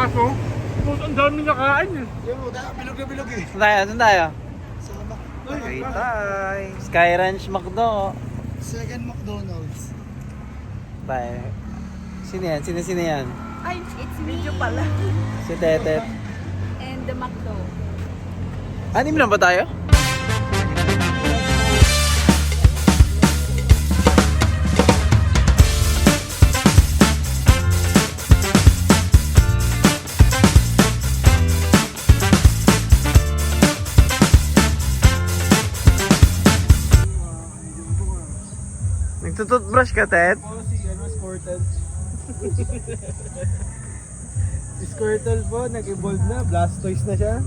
kaso, ang dami nakain eh. Yung bilog na bilog eh. Saan tayo? Saan tayo? Sama. Okay, tayo. Sky Ranch McDo. Second McDonald's. Tayo. Sino yan? Sino yan? Ay, it's me. Video pala. Si Tetet. And the McDo. Anim lang ba tayo? Nagtututbrush ka, Ted? Oo, si Squirtle. Si Squirtle po, nag-evolve na. Blastoise na siya.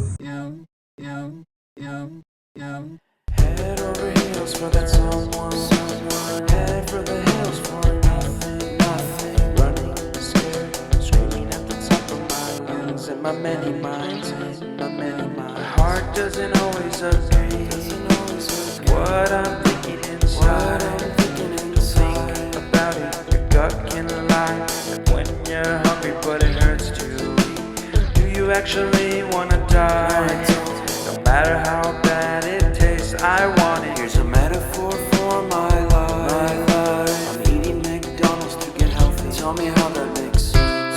Head over heels for that someone. Head for the hills for nothing. Running, scared, screaming at the top of my lungs. In my many minds, my heart doesn't always agree. What I'm thinking inside. Think about it, your gut can lie. Like when you're hungry but it hurts to eat. Do you actually wanna die? No matter how bad it tastes, I want it. Here's a metaphor for my life. I'm eating McDonald's to get healthy. Tell me how that makes sense.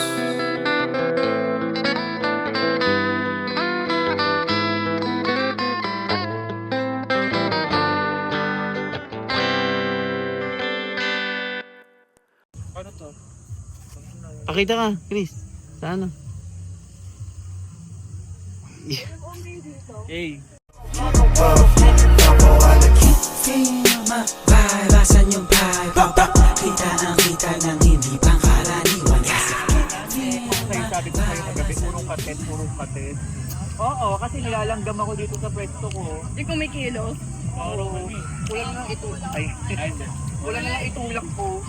Ano to? Pakita ka, Chris. Saan? Hey. Asan yung vibe? Kita ang kita ng hindi pangkaraniwan. Sabi ko sa'yo kagabi, purong katet. Oo, kasi nilalanggam ako dito sa pwesto ko. Hindi ko may kilos. Oo. Kulang na lang itulak. Ay, kulang na lang itulak ko.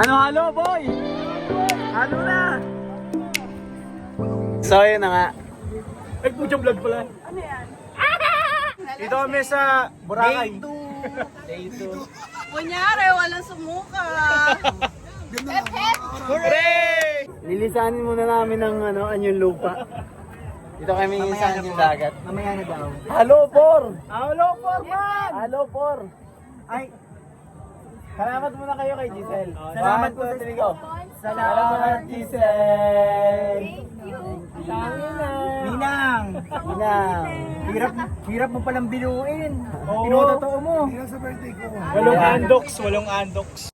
Ano halo, boy? Halo na! So, yun na nga. Ay, pucha vlog pala. Ano yan? Dito kami sa Boracay. Day 2. Kunyari, walang sumuka. Hep, hep. Hooray! Lilisanin muna namin ng anyong lupa. Dito kami lilisanin yung dagat. Mamaya na daw. Halo, por! Hello, Forman! Halo, por! Ay, Salamat muna kayo kay Giselle. Salamat One, po, two, three, go. salamat Giselle! Ninang. Inang. Hirap mo palang biluin. Oo. Tinotoo mo. Walong andoks.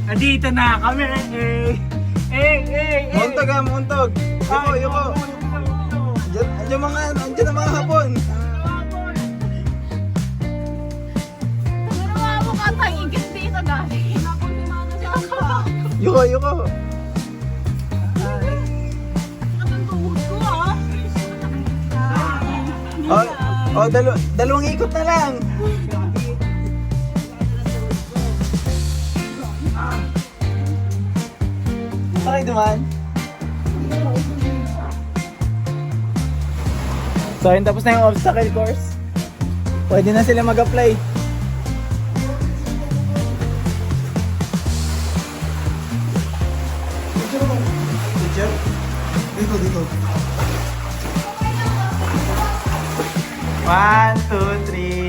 Andito na kami. Muntog ha, muntog. Yuko. Andiyan ang mga hapon. Pero mo ka tayong igit dito dahil. Yuko. Ang tuhod ko Dalawang ikot na lang. Sakay duman. So, yun, tapos na yung obstacle course. Pwede na sila mag-apply. Dito. 1, 2, 3.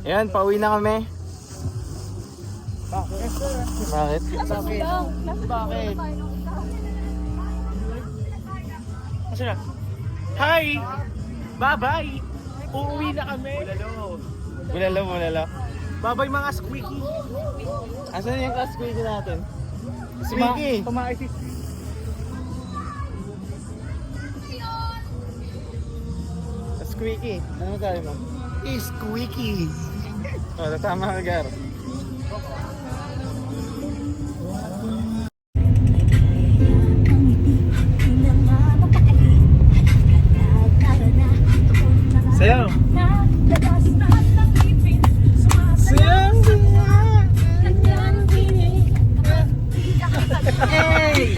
Ayan, pauwi na kami. Bakit? Bakit? Kasi na. Hi! Bye-bye! Uuwi na kami! Bulalo. Bye-bye mga squeaky! Asan yung ka-squeaky natin? Squeaky! Tumae si Squeaky! Ano sabi mo? Squeaky! Oh, tama ka, Gar. Sayaw! Sayaw! Hey!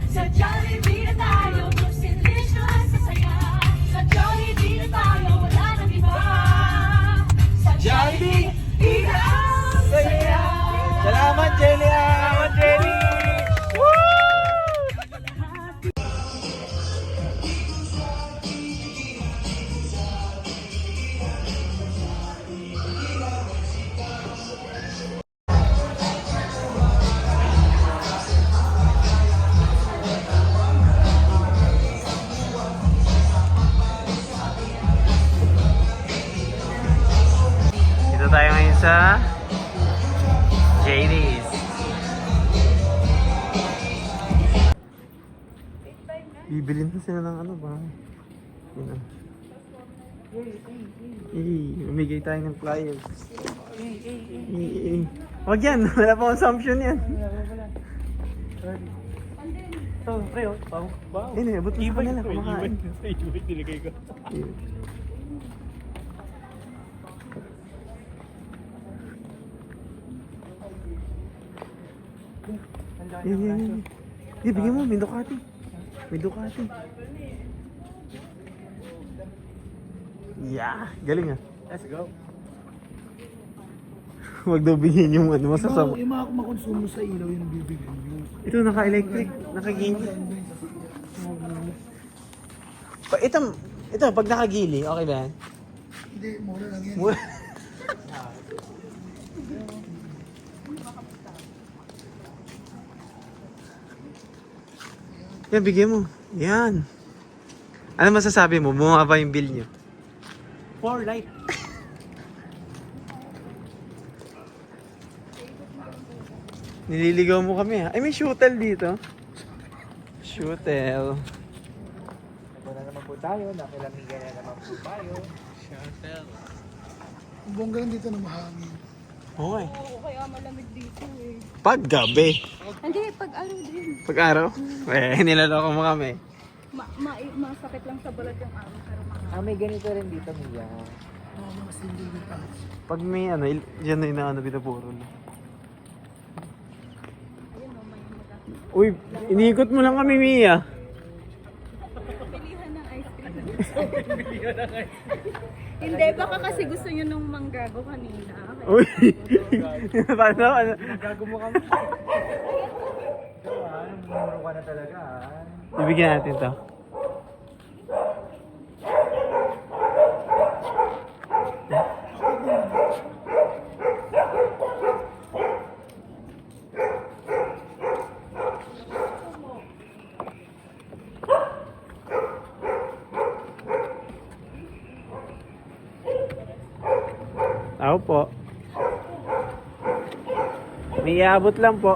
Sa Jollibee na tayo, magsilicious sa saya. Sa Jollibee na tayo, wala nang iba. Sa Jollibee, ika ang saya. Salamat, Jelia! Salamat, Jenny! Dito tayo ngayon sa JD's. Bibilin na sila ng ano ba? Yun ah. Umigay tayo ng flyers. Wag yan, wala pa consumption yan. Ito, pre, oh. Wow. Ayun, abot mo sa kanila, kumakain. Sa iwan, nilagay ko. Yan. Di, bigyan mo, may Ducati. May Ducati. Yeah, galing ah. Let's go. Huwag daw bigyan yung ano, masasama. Yung mga kumakonsumo sa ilaw yung bibigyan nyo. Ito, naka-electric, naka-gili. Ito, pag naka-gili, okay ba yan? Hindi, mura lang yan. Mura. Yan, bigyan mo. Yan. Ano masasabi mo? Bumaba yung bill niyo. For life. Nililigaw mo kami ha. Ay, may shuttle dito. Shuttle. Ito na naman po tayo. Nakilamigan na naman po tayo. Ang bongga lang dito na mahangin. Okay. Oo, kaya malamig dito eh. Pag gabi. Hindi, pag araw din. Pag araw. Nilaloko mo kami. Masakit lang sa balat yung araw. Pero May ganito rin dito, Mia. Oo, mga single din pa. Pag may ano, yan na inaano pinapuro. Uy, iniikot mo lang kami, Mia. pilihan ng ice cream. Hindi, baka kasi gusto nyo nung manggago kanina. Uy. Paano? Ano? Nagago mo kami. Mumuro ka na talaga. Ibigyan natin to. Ako po. May iaabot lang po.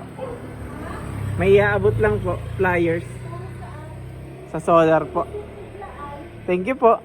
May iaabot lang po. Flyers. Sa solar po. Thank you po.